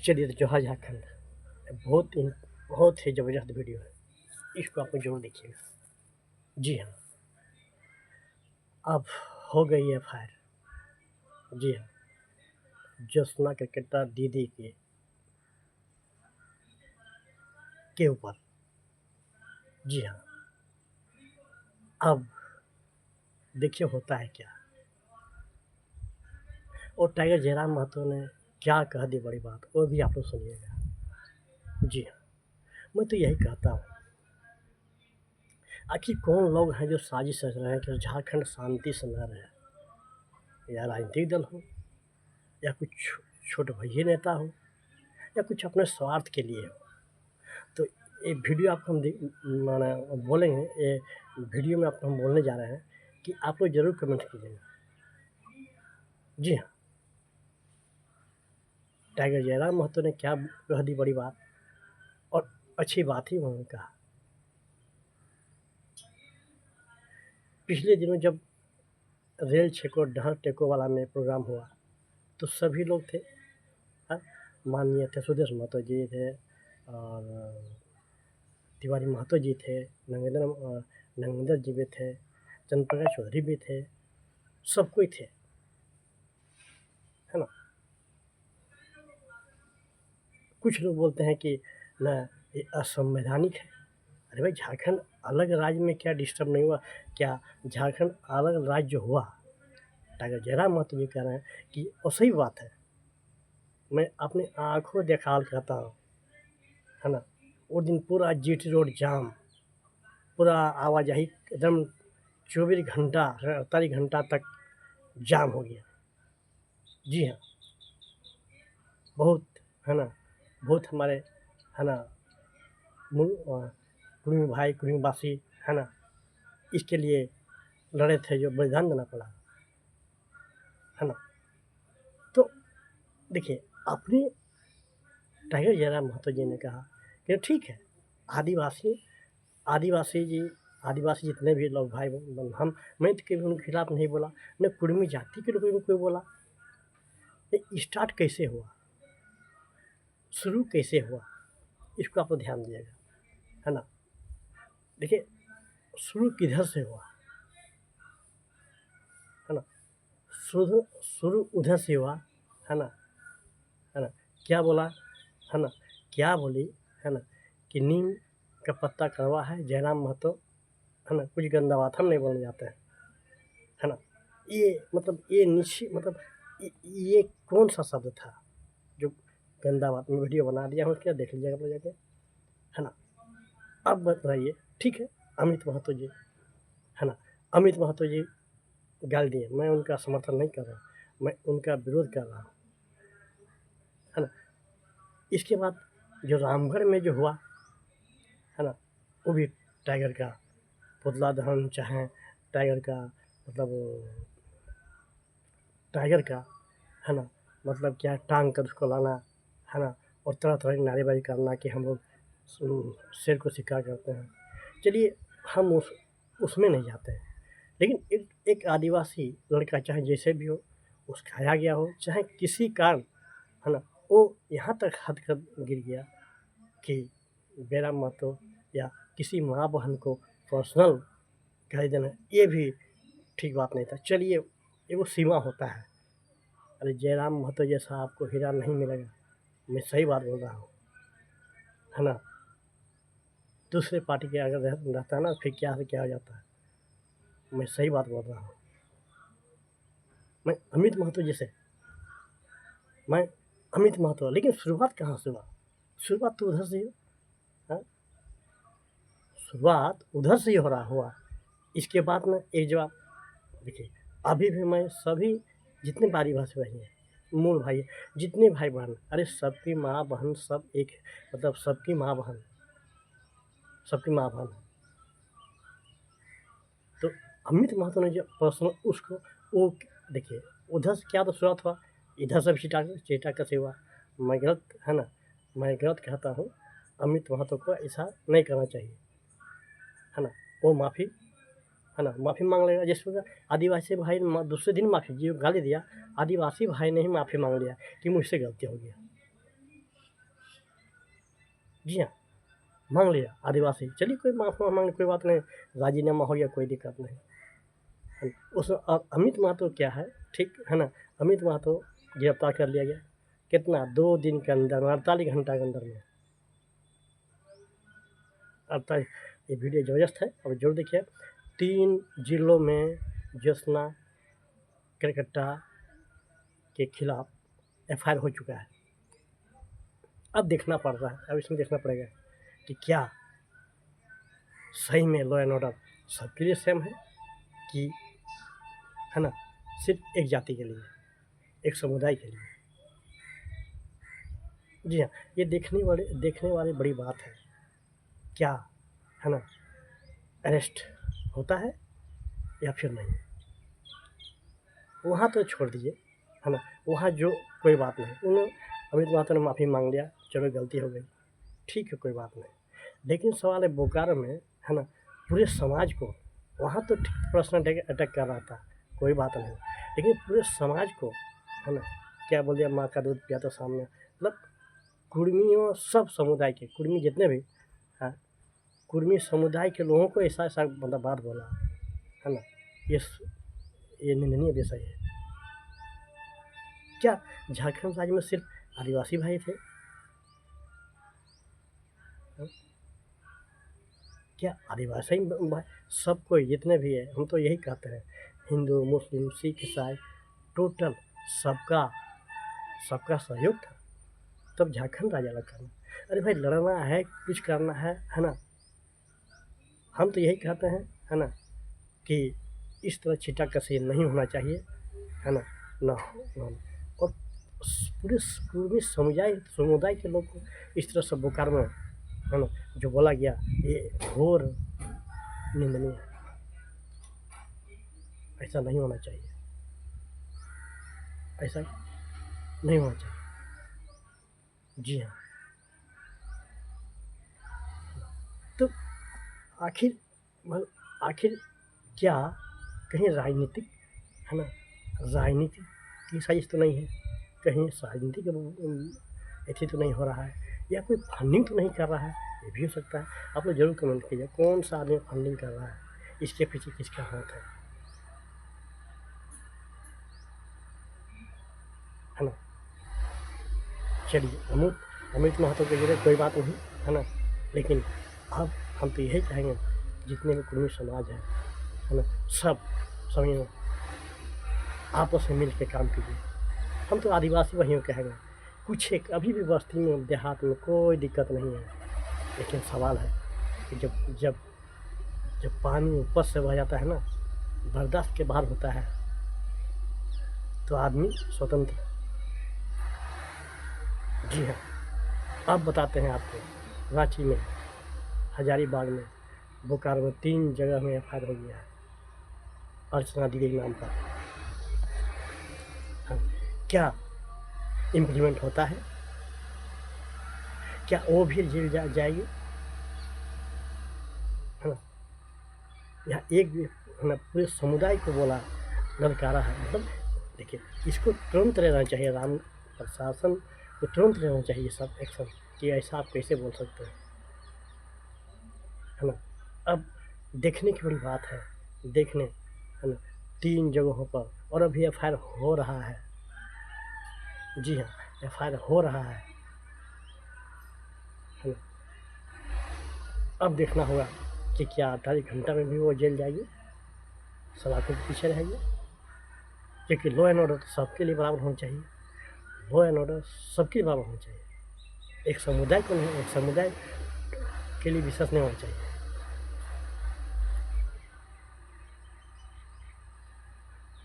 चलिए तो जोहा झारखंड बहुत ही ज़बरदस्त वीडियो है, इसको आपको ज़रूर देखिएगा। जी हाँ, अब हो गई एफआईआर। जी हाँ, ज्योत्सना क्रिकेटर दीदी के ऊपर। जी हाँ, अब देखिए होता है क्या। और टाइगर जयराम महतो ने क्या कह दी बड़ी बात, वो भी आप लोग सुनिएगा। जी हाँ, मैं तो यही कहता हूँ, आखिर कौन लोग हैं जो साजिश रच रहे हैं कि झारखंड शांति से न रहे, या राजनीतिक दल हो, या कुछ छोटे भैया नेता हो, या कुछ अपने स्वार्थ के लिए हो। तो ये वीडियो आपको हम माने बोलेंगे, ये वीडियो में आपको हम बोलने जा रहे हैं कि आप लोग ज़रूर कमेंट कीजिएगा। जी हाँ, टाइगर जयराम महतो ने क्या कह दी बड़ी बात, और अच्छी बात ही उन्होंने कहा। पिछले दिनों जब रेल छेको डहर टेको वाला में प्रोग्राम हुआ तो सभी लोग थे। माननीय थे सुदेश महतो जी थे, और तिवारी महतो जी थे, नंगेंद्र जी भी थे, चंद्रप्रकाश चौधरी भी थे, सब कोई थे, है ना। कुछ लोग बोलते हैं कि न ये असंवैधानिक है। अरे भाई, झारखंड अलग राज्य में क्या डिस्टर्ब नहीं हुआ? क्या झारखंड अलग राज्य हुआ? टाइगर जयराम महतो जी कह रहे हैं कि और सही बात है, मैं अपनी आंखों देखा कहता हूँ, है ना। वो दिन पूरा जीटी रोड जाम, पूरा आवाजाही एकदम 24 घंटा 48 घंटा तक जाम हो गया। जी हाँ, बहुत, है ना, बहुत हमारे, है ना, कुर्मी भाई कुर्मीवासी, है ना, इसके लिए लड़े थे, जो बलिदान देना पड़ा, है ना। तो देखिए, अपनी टाइगर जयराम महतो जी ने कहा कि ठीक है, आदिवासी आदिवासी जी आदिवासी जितने भी लोग भाई हम, मैं तो कभी उनके खिलाफ नहीं बोला, न कुर्मी जाति के लोगों को कोई बोला। ये स्टार्ट कैसे हुआ, शुरू कैसे हुआ, इसको आप ध्यान दिएगा, है ना। देखिए, शुरू किधर से हुआ, है ना। शुरू शुरू उधर से हुआ, है ना, है ना। क्या बोला, है ना, क्या बोली, है ना, कि नीम का पत्ता कड़वा है, जयराम महतो, है ना, कुछ गंदा बात हम नहीं बोलने जाते हैं, है ना। ये मतलब ये निश्चित मतलब ये कौन सा शब्द था जो गंदा बात में वीडियो बना दिया हूँ, क्या देख लीजिएगा आप लोग जाके, है ना। अब बताइए, ठीक है, अमित महतो जी, है ना, अमित महतो जी गाल दिए, मैं उनका समर्थन नहीं कर रहा, मैं उनका विरोध कर रहा हूँ, है ना। इसके बाद जो रामगढ़ में जो हुआ, है ना, वो भी टाइगर का पुतला दहन, चाहे टाइगर का मतलब टाइगर का, है ना, मतलब क्या टांग कर उसको लाना, है ना, और तरह तरह की नारेबाजी करना कि हम लोग शेर को शिकार करते हैं। चलिए, हम उसमें नहीं जाते हैं, लेकिन एक आदिवासी लड़का, चाहे जैसे भी हो, उसको खाया गया हो, चाहे किसी कारण, है ना, वो यहाँ तक हद कर गिर गया कि बेरा महतो या किसी माँ बहन को पर्सनल गाली देना, ये भी ठीक बात नहीं था। चलिए, ये वो सीमा होता है। अरे जयराम महतो जैसा आपको हीरा नहीं मिलेगा, मैं सही बात बोल रहा हूँ, है ना। दूसरे पार्टी के अगर रहता है ना, फिर क्या से क्या हो जाता है, मैं सही बात बोल रहा हूँ। मैं अमित महतो जैसे, मैं अमित महतो, लेकिन शुरुआत कहाँ से हुआ? शुरुआत तो उधर से ही हाँ, शुरुआत उधर से ही हो रहा हुआ। इसके बाद में एक जवाब, देखिए, अभी भी मैं सभी जितने बारी भाषी भाई हैं, मूल भाई, जितने भाई बहन, अरे सबकी माँ बहन सब एक, मतलब सबकी माँ बहन, सबकी माँ बहन है। तो अमित महतो ने जो पर्सनल उसको, वो देखिए, उधर से क्या तो शुरुआत हुआ, इधर से भी चेटा कैसे हुआ। मैं गलत, है ना, मैं गलत कहता हूँ, अमित महतो को ऐसा नहीं करना चाहिए, है ना। वो माफ़ी, है ना, माफ़ी मांग लेगा। जैसे आदिवासी भाई ने दूसरे दिन माफ़ी, जो गाली दिया, आदिवासी भाई ने ही माफ़ी मांग लिया कि मुझसे गलती हो गया, जी हाँ, मांग लिया आदिवासी, चलिए कोई माफ़ी मांग कोई बात नहीं, राजीनामा हो गया, कोई दिक्कत नहीं है। उस अमित महतो क्या है, ठीक है ना, अमित महतो गिरफ्तार कर लिया गया, कितना 2 दिन के अंदर 48 घंटा के अंदर में। अब ये वीडियो ज़बरदस्त है, अब जरूर देखिए। 3 जिलों में ज्योत्सना केरकेट्टा के खिलाफ एफआईआर हो चुका है। अब देखना पड़ रहा है, अब इसमें देखना पड़ेगा कि क्या सही में लॉ एंड ऑर्डर सबके लिए सेम है कि, है ना, सिर्फ एक जाति के लिए, एक समुदाय के लिए। जी हाँ, ये देखने वाली बड़ी बात है, क्या, है ना, अरेस्ट होता है या फिर नहीं। वहाँ तो छोड़ दीजिए, है ना, वहाँ जो कोई बात नहीं, उन्होंने अमित महतो ने माफ़ी मांग लिया, चलो गलती हो गई, ठीक है, कोई बात नहीं। लेकिन सवाल है बोकारो में, है ना, पूरे समाज को, वहाँ तो पर्सनल अटैक कर रहा था, कोई बात नहीं, लेकिन पूरे समाज को, है ना, क्या बोल दिया, माँ का दूध पिया तो सामने, मतलब कुर्मियों, सब समुदाय के कुर्मी जितने भी हैं, कुर्मी समुदाय के लोगों को ऐसा मतलब बात बोला, है ना, ये निंदनीय विषय है। क्या झारखंड राज्य में सिर्फ आदिवासी भाई थे? क्या आदिवासी भाई सब कोई जितने भी है, हम तो यही कहते हैं, हिंदू मुस्लिम सिख ईसाई टोटल सबका सहयोग था, तब झारखंड राज्य अलग करना। अरे भाई लड़ना है, कुछ करना है ना, हम तो यही कहते हैं, है ना, कि इस तरह छीटा कसी नहीं होना चाहिए, है ना, ना हो। और पूरे पूर्वी समुदाय के लोग को इस तरह से बोकारो में, है ना, जो बोला गया, ये घोर निंदनीय है, ऐसा नहीं होना चाहिए, ऐसा नहीं होना चाहिए। जी हाँ, तो आखिर क्या कहीं राजनीतिक, है ना, राजनीति की साजिश तो नहीं है, कहीं राजनीति का ऐसे तो नहीं हो रहा है, या कोई फंडिंग तो नहीं कर रहा है, ये भी हो सकता है। आप लोग जरूर कमेंट कीजिए, कौन सा आदमी फंडिंग कर रहा है, इसके पीछे किसका हाथ है ना। चलिए, अमित महतो के जरिए कोई बात नहीं, है ना, लेकिन अब हम तो यही कहेंगे, जितने भी कुर्मी समाज है ना, सब सभी आपस में मिल के काम कीजिए। हम तो आदिवासी वहीं कहेंगे, कुछ एक अभी भी बस्ती में देहात में कोई दिक्कत नहीं है, लेकिन सवाल है कि जब पानी ऊपर से बह जाता है ना, बर्दाश्त के बाहर होता है, तो आदमी स्वतंत्र। जी हाँ, अब बताते हैं आपको, रांची में, हजारीबाग में, बोकारो में 3 जगह में एफआईआर हो गया है अर्चना दीदी के नाम पर। हाँ, क्या इम्प्लीमेंट होता है? क्या वो भी जेल जाएगी, है ना? यहाँ एक भी, है ना, पूरे समुदाय को बोला, ललकारा है, मतलब देखिए, इसको तुरंत लेना चाहिए, राम प्रशासन को तुरंत लेना चाहिए सब एक्शन, कि ऐसा आप कैसे बोल सकते हैं, है ना। अब देखने की बड़ी बात है, देखने, है ना, 3 जगहों पर, और अभी एफआईआर हो रहा है। जी हाँ, एफआईआर हो रहा है ना। अब देखना होगा कि क्या 48 घंटा में भी वो जेल जाएगी, सलाखों के पीछे रहेगी, क्योंकि लॉ एंड ऑर्डर तो सबके लिए बराबर होना चाहिए, लॉ एंड ऑर्डर सबके लिए बराबर होना चाहिए, एक समुदाय को नहीं, एक समुदाय के लिए विशेष नहीं होना चाहिए।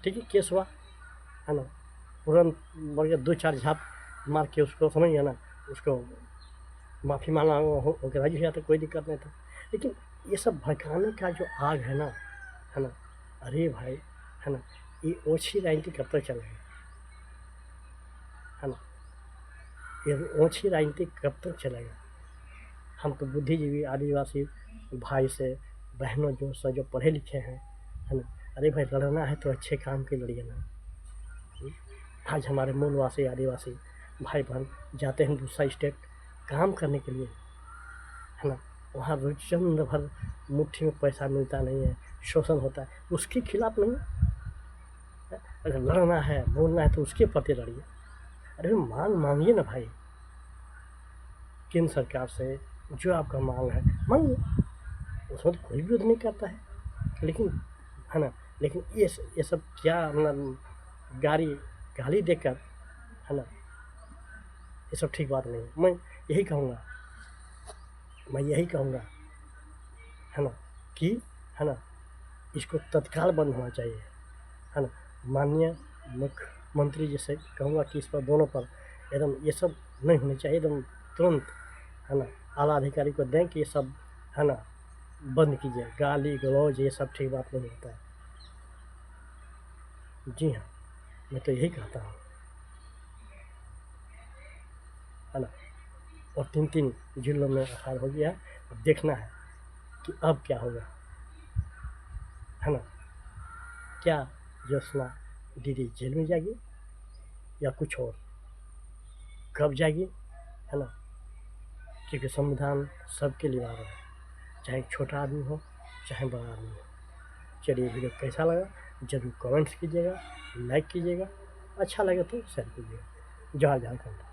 ठीक है, केस हुआ, है ना, तुरंत बढ़ गया, 2-4 झाप मार के उसको, समझ गया ना, उसको माफ़ी मांगा हो के राजी हो जाता, कोई दिक्कत नहीं था। लेकिन ये सब भड़काने का जो आग है ना, अरे भाई, है ना, ये ओछी राजनीति कब तक चलेगी, है ना, ये ओछी राजनीति कब तक चलेगा। हम तो बुद्धिजीवी आदिवासी भाई से, बहनों जो पढ़े लिखे हैं, है ना, अरे भाई लड़ना है तो अच्छे काम के लड़िए ना। आज हमारे मूलवासी आदिवासी भाई बहन जाते हैं दूसरा स्टेट काम करने के लिए, है ना, वहाँ रोज चंद भर मुट्ठी में पैसा मिलता नहीं है, शोषण होता है, उसके खिलाफ नहीं, अगर लड़ना है बोलना है तो उसके प्रति लड़िए। अरे मांगिए ना भाई, केंद्र सरकार से जो आपका मांग है मांगिए, उसमें तो कोई विरोध नहीं करता है। लेकिन है ना, लेकिन ये सब क्या मतलब गाली देकर, है ना, ये सब ठीक बात नहीं। मैं यही कहूँगा है ना कि, है ना, इसको तत्काल बंद होना चाहिए, है ना। माननीय मुख्यमंत्री जी से कहूँगा कि इस पर दोनों पर एकदम ये सब नहीं होनी चाहिए, एकदम तुरंत, है ना, आला अधिकारी को दें कि ये सब, है ना, बंद कीजिए। गाली गलौज ये सब ठीक बात नहीं होता है। जी हाँ, मैं तो यही कहता हूँ, है ना। और 3 जिलों में एफआईआर हो गया है, अब देखना है कि अब क्या होगा, है ना। क्या ज्योत्सना दीदी जेल में जाएगी या कुछ और, कब जाएगी, है ना, क्योंकि संविधान सबके लिए आ रहा है, चाहे छोटा आदमी हो चाहे बड़ा आदमी हो। चलिए, वीडियो कैसा लगा जरूर कमेंट्स कीजिएगा, लाइक कीजिएगा, अच्छा लगे तो शेयर कीजिएगा। जय झारखंड।